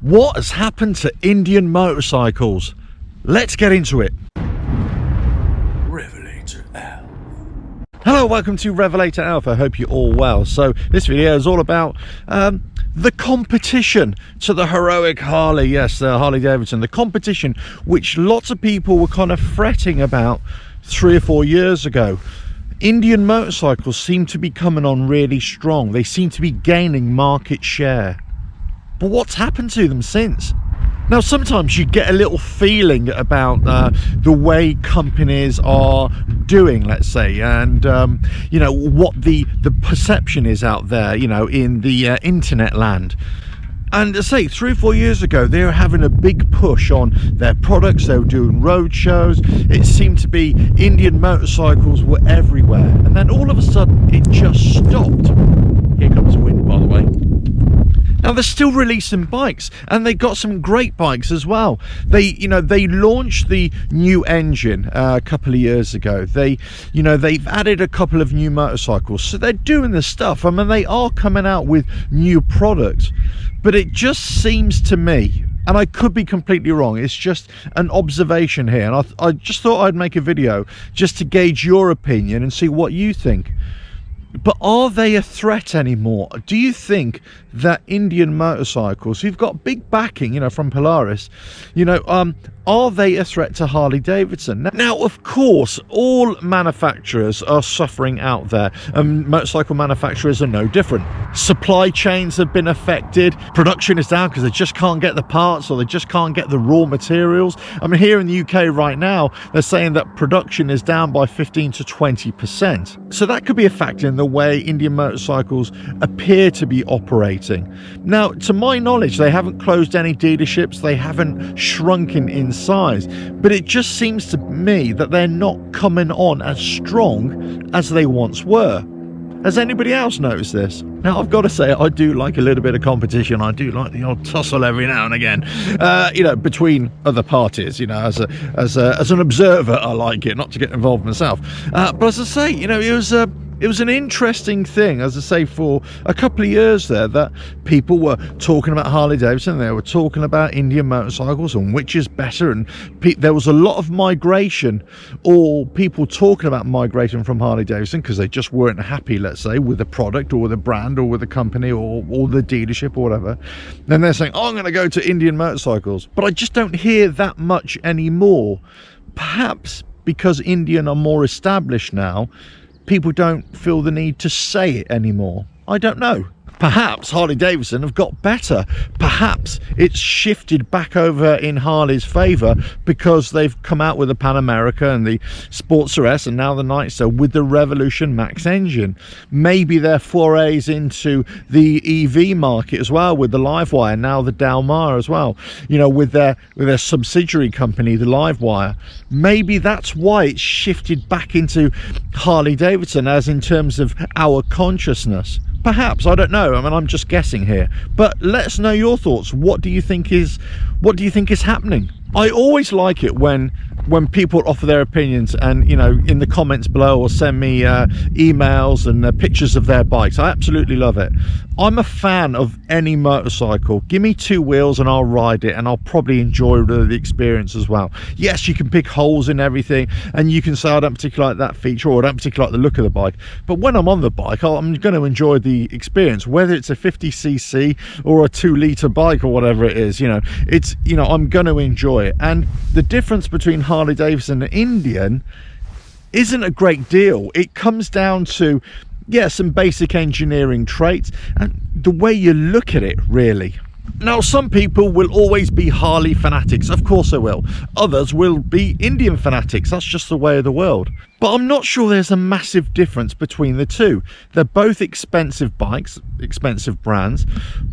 What has happened to Indian motorcycles? Let's get into it. RevelatorAlf. Hello, welcome to RevelatorAlf. I hope you're all well. So this video is all about the competition to the heroic Harley. Yes, Harley Davidson. The competition which lots of people were kind of fretting about 3 or 4 years ago. Indian motorcycles seem to be coming on really strong. They seem to be gaining market share. But what's happened to them since? Now, sometimes you get a little feeling about the way companies are doing, let's say, and you know, what the perception is out there, you know, in the internet land. And to say 3 or 4 years ago, they were having a big push on their products. They were doing road shows. It seemed to be Indian motorcycles were everywhere, and then all of a sudden it just stopped. Here comes the wind, by the way. Now they're still releasing bikes, and they got some great bikes as well. They launched the new engine a couple of years ago. They've added a couple of new motorcycles, so they're doing this stuff. I mean, they are coming out with new products, but it just seems to me, and I could be completely wrong, it's just an observation here, and I just thought I'd make a video just to gauge your opinion and see what you think. But are they a threat anymore? Do you think that Indian motorcycles, who've got big backing, you know, from Polaris, you know, are they a threat to Harley Davidson? Now, of course, all manufacturers are suffering out there, and motorcycle manufacturers are no different. Supply chains have been affected. Production is down because they just can't get the parts, or they just can't get the raw materials. I mean, here in the UK right now, they're saying that production is down by 15 to 20%. So that could be a factor in the way Indian motorcycles appear to be operating. Now, to my knowledge, they haven't closed any dealerships. They haven't shrunken in size, but it just seems to me that they're not coming on as strong as they once were. Has anybody else noticed this? Now, I've got to say, I do like a little bit of competition. I do like the old tussle every now and again, you know, between other parties. You know, as an observer, I like it, not to get involved myself. But as I say, you know, it was an interesting thing, as I say, for a couple of years there, that people were talking about Harley Davidson. They were talking about Indian motorcycles and which is better, and there was a lot of migration, or people talking about migration from Harley Davidson because they just weren't happy, let's say, with the product or with the brand or with the company or the dealership or whatever. Then they're saying, oh, I'm going to go to Indian motorcycles. But I just don't hear that much anymore. Perhaps because Indian are more established now, people don't feel the need to say it anymore. I don't know. Perhaps Harley Davidson have got better. Perhaps it's shifted back over in Harley's favour because they've come out with the Pan America and the Sportster S and now the Nightster with the Revolution Max engine. Maybe their forays into the EV market as well with the Livewire, now the Dalmar as well, you know, with their subsidiary company, the Livewire. Maybe that's why it's shifted back into Harley Davidson, as in terms of our consciousness. Perhaps, I don't know. I mean, I'm just guessing here. But let us know your thoughts. What do you think is happening? I always like it when people offer their opinions, and, you know, in the comments below, or send me emails and pictures of their bikes. I absolutely love it. I'm a fan of any motorcycle. Give me 2 wheels and I'll ride it, and I'll probably enjoy the experience as well. Yes, you can pick holes in everything, and you can say I don't particularly like that feature, or I don't particularly like the look of the bike. But when I'm on the bike, I'm going to enjoy the experience, whether it's a 50cc or a 2-litre bike or whatever it is. You know, it's, you know, I'm going to enjoy it. And the difference between Harley Davidson and Indian isn't a great deal. It comes down to, yeah, some basic engineering traits and the way you look at it, really. Now, some people will always be Harley fanatics. Of course they will. Others will be Indian fanatics. That's just the way of the world. But I'm not sure there's a massive difference between the two. They're both expensive bikes, expensive brands.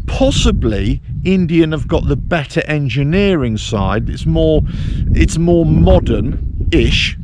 Possibly Indian have got the better engineering side. It's more modern-ish.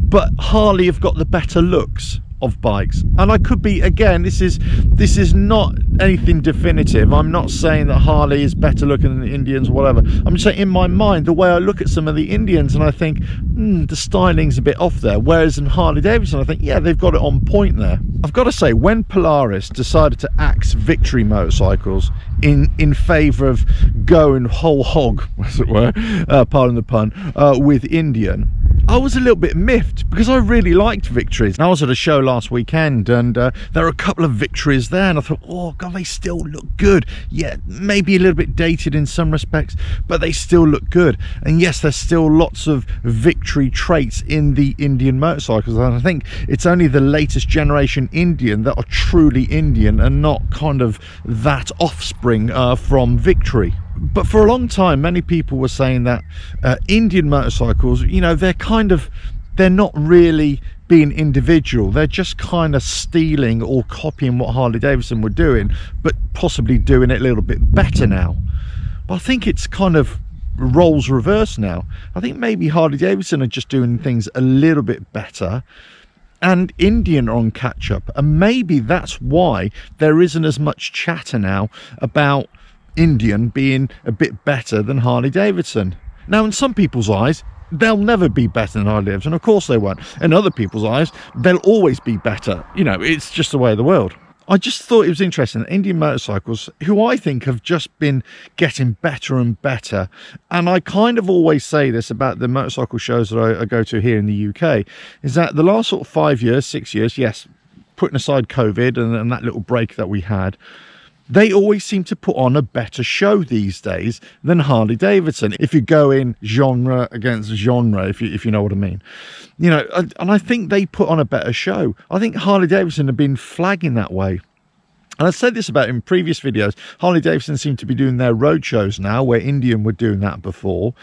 But Harley have got the better looks. of bikes. And I could be, again, this is not anything definitive. I'm not saying that Harley is better looking than the Indians or whatever. I'm just saying, in my mind, the way I look at some of the Indians and I think, the styling's a bit off there, whereas in Harley Davidson I think, yeah, they've got it on point there. I've got to say, when Polaris decided to axe Victory motorcycles in favour of going whole hog, as it were, pardon the pun, with Indian, I was a little bit miffed because I really liked Victories. I was at a show last weekend and there were a couple of Victories there and I thought, oh god, they still look good. Yeah, maybe a little bit dated in some respects, but they still look good. And yes, there's still lots of Victory traits in the Indian motorcycles, and I think it's only the latest generation Indian that are truly Indian and not kind of that offspring from Victory. But for a long time, many people were saying that Indian motorcycles, you know, they're not really being individual. They're just kind of stealing or copying what Harley Davidson were doing, but possibly doing it a little bit better now. But I think it's kind of roles reversed now. I think maybe Harley Davidson are just doing things a little bit better, and Indian are on catch up, and maybe that's why there isn't as much chatter now about Indian being a bit better than Harley Davidson. Now, in some people's eyes, they'll never be better than Harley Davidson. Of course they won't. In other people's eyes, they'll always be better. You know, it's just the way of the world. I just thought it was interesting that Indian motorcycles, who I think have just been getting better and better, and I kind of always say this about the motorcycle shows that I go to here in the UK, is that the last sort of 5 years, 6 years, yes, putting aside COVID and that little break that we had, they always seem to put on a better show these days than Harley Davidson, if you go in genre against genre, if you know what I mean. You know, and I think they put on a better show. I think Harley Davidson have been flagging that way. And I said this about in previous videos. Harley Davidson seem to be doing their road shows now, where Indian were doing that before.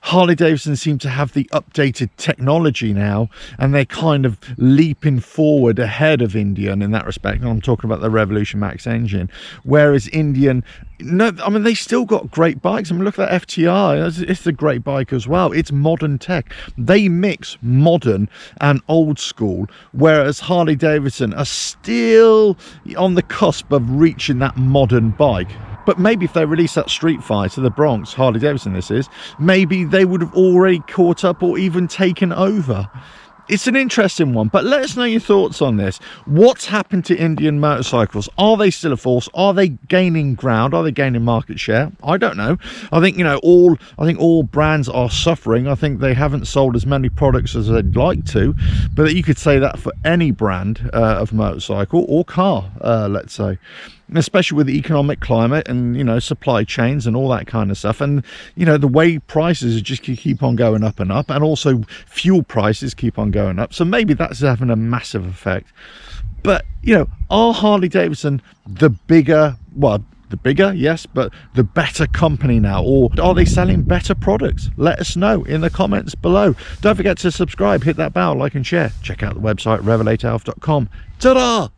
Harley Davidson seem to have the updated technology now, and they're kind of leaping forward ahead of Indian in that respect. And I'm talking about the Revolution Max engine, whereas Indian, no, I mean, they still got great bikes. I mean, look at that FTR. It's a great bike as well. It's modern tech. They mix modern and old school, whereas Harley Davidson are still on the cusp of reaching that modern bike. But maybe if they release that Street Fighter, the Bronx, Harley Davidson this is, maybe they would have already caught up or even taken over. It's an interesting one, but let us know your thoughts on this. What's happened to Indian motorcycles? Are they still a force? Are they gaining ground? Are they gaining market share? I don't know. I think, you know, all brands are suffering. I think they haven't sold as many products as they'd like to, but you could say that for any brand of motorcycle or car, let's say. Especially with the economic climate and, you know, supply chains and all that kind of stuff, and, you know, the way prices just keep on going up, and also fuel prices keep on going up, so maybe that's having a massive effect. But, you know, are Harley Davidson the bigger, yes, but the better company now, or are they selling better products? Let us know in the comments below. Don't forget to subscribe, hit that bell, like and share. Check out the website RevelatorAlf.com. Ta-da!